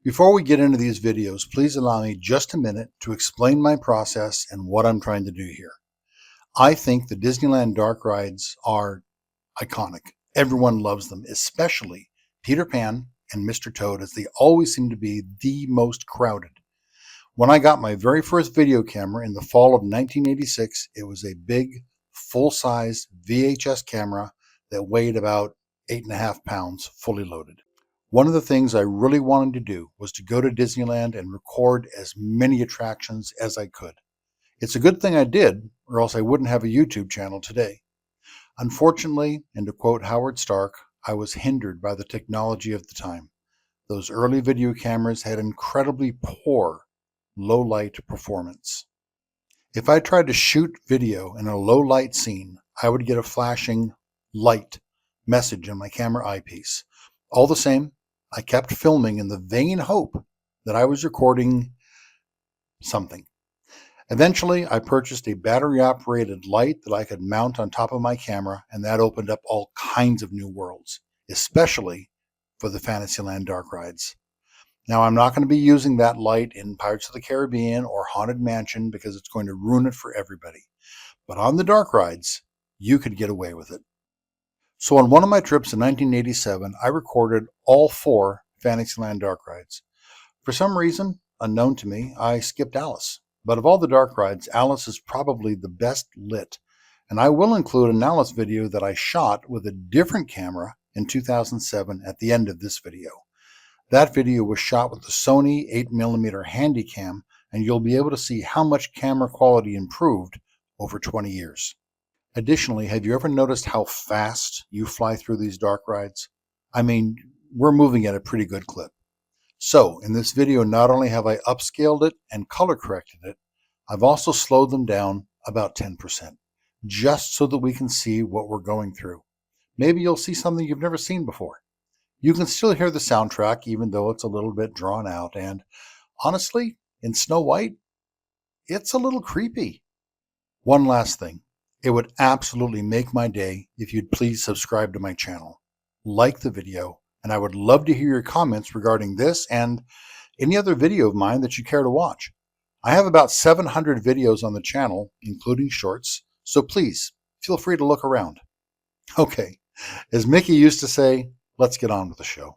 Before we get into these videos, please allow me just a minute to explain my process and what I'm trying to do here. I think the Disneyland Dark Rides are iconic. Everyone loves them, especially Peter Pan and Mr. Toad, as they always seem to be the most crowded. When I got my very first video camera in the fall of 1986, it was a big, full-size VHS camera that weighed about 8.5 pounds, fully loaded. One of the things I really wanted to do was to go to Disneyland and record as many attractions as I could. It's a good thing I did, or else I wouldn't have a YouTube channel today. Unfortunately, and to quote Howard Stark, I was hindered by the technology of the time. Those early video cameras had incredibly poor low-light performance. If I tried to shoot video in a low-light scene, I would get a flashing light message in my camera eyepiece. All the same, I kept filming in the vain hope that I was recording something. Eventually, I purchased a battery-operated light that I could mount on top of my camera, and that opened up all kinds of new worlds, especially for the Fantasyland Dark Rides. Now, I'm not going to be using that light in Pirates of the Caribbean or Haunted Mansion because it's going to ruin it for everybody. But on the Dark Rides, you could get away with it. So on one of my trips in 1987, I recorded all 4 Fantasyland Dark Rides. For some reason, unknown to me, I skipped Alice. But of all the Dark Rides, Alice is probably the best lit. And I will include an Alice video that I shot with a different camera in 2007 at the end of this video. That video was shot with the Sony 8mm Handycam, and you'll be able to see how much camera quality improved over 20 years. Additionally, have you ever noticed how fast you fly through these dark rides? I mean, we're moving at a pretty good clip. So, in this video, not only have I upscaled it and color corrected it, I've also slowed them down about 10%, just so that we can see what we're going through. Maybe you'll see something you've never seen before. You can still hear the soundtrack, even though it's a little bit drawn out, and honestly, in Snow White, it's a little creepy. One last thing. It would absolutely make my day if you'd please subscribe to my channel, like the video, and I would love to hear your comments regarding this and any other video of mine that you care to watch. I have about 700 videos on the channel, including shorts, so please feel free to look around. Okay, as Mickey used to say, let's get on with the show.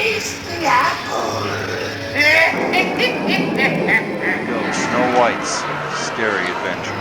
Taste the apple. Here you go, Snow White's Scary Adventure.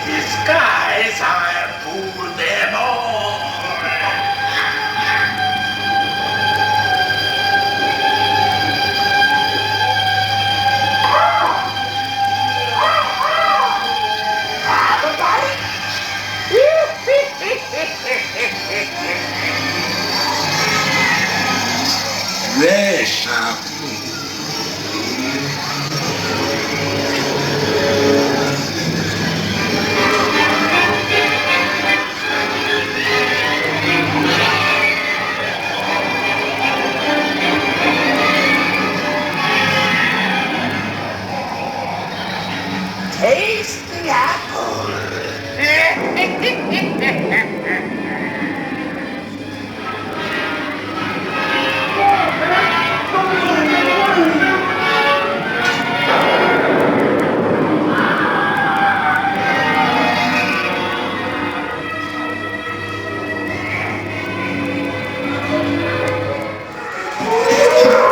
Disguise, I fooled them all. Fresh apple. Taste the apple.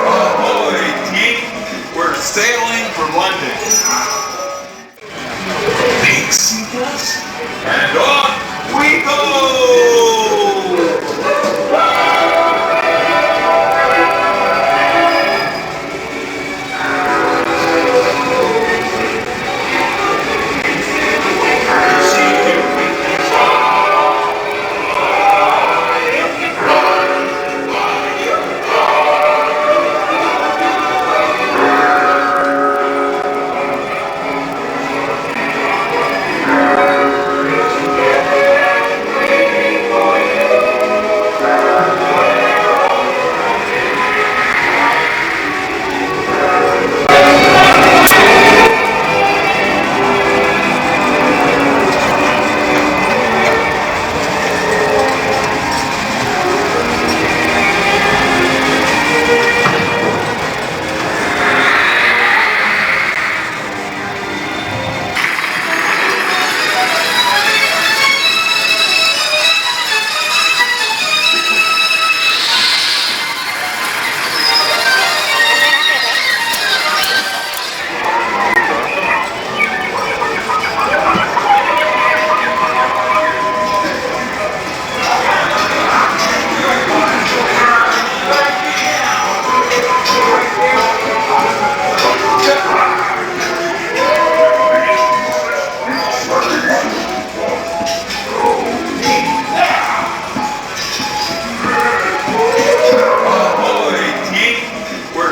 Ahoy, King. We're sailing for London. Pixie dust, and off we go!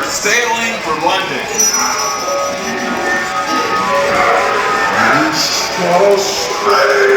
Sailing for London. So strange.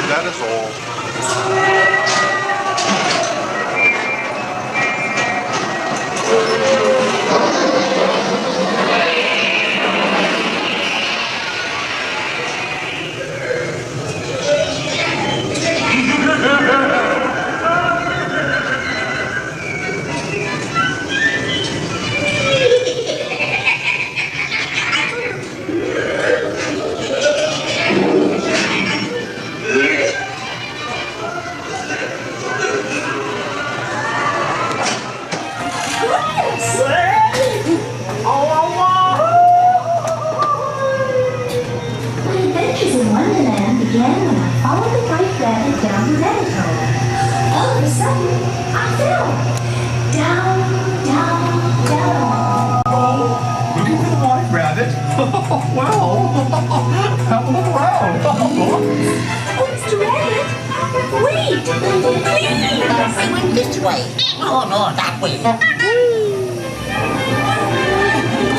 That is all. My adventures in Wonderland began when I followed the white rabbit down the rabbit hole. All of a sudden, I fell. Down, down, down. Oh, looking for the white rabbit? Well, have a look around. Oh, Mr. Rabbit, wait, please. I went this way. Oh, no, that way.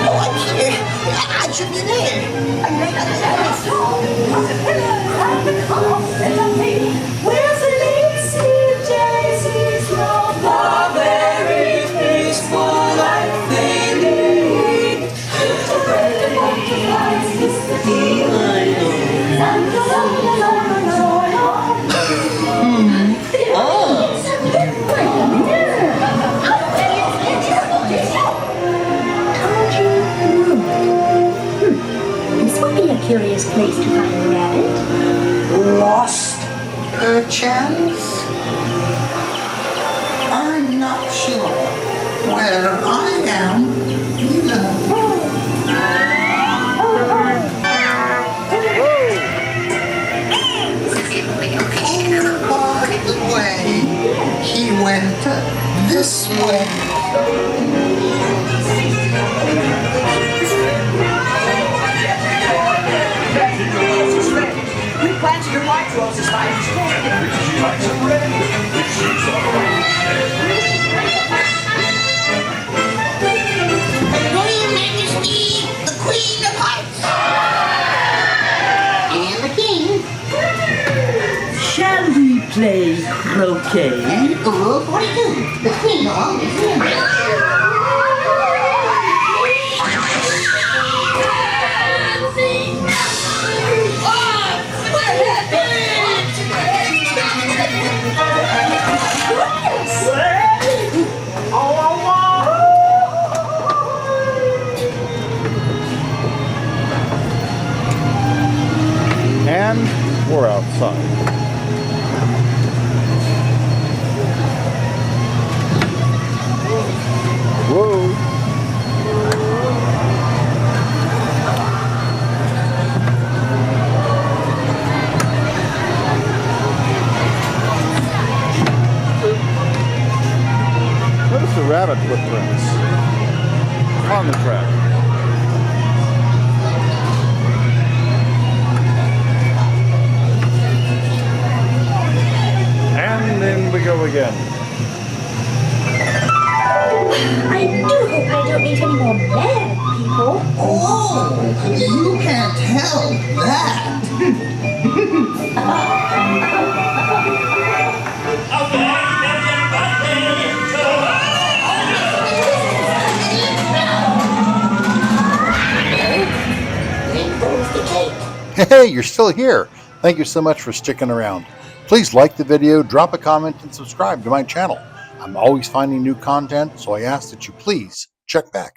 Oh, I'm here. I should be there. Where's the lazy daisies from the very peaceful life they lead? The bread and butterflies kiss the tea. This would be a curious place to find a rabbit. Lost, perchance? I'm not sure where I am either. By the way, he went this way. We planted a white rose as high as she likes a red. If she's Royal Majesty, the Queen of Hearts. And the King. Shall we play croquet? Rule 42, the Queen always wins. And we're outside. Whoa. Notice the rabbit footprints on the track. And then we go again. I do hope I don't meet any more mad people. Oh, you can't help that. There goes the cake. Hey, you're still here. Thank you so much for sticking around. Please like the video, drop a comment, and subscribe to my channel. I'm always finding new content, so I ask that you please check back.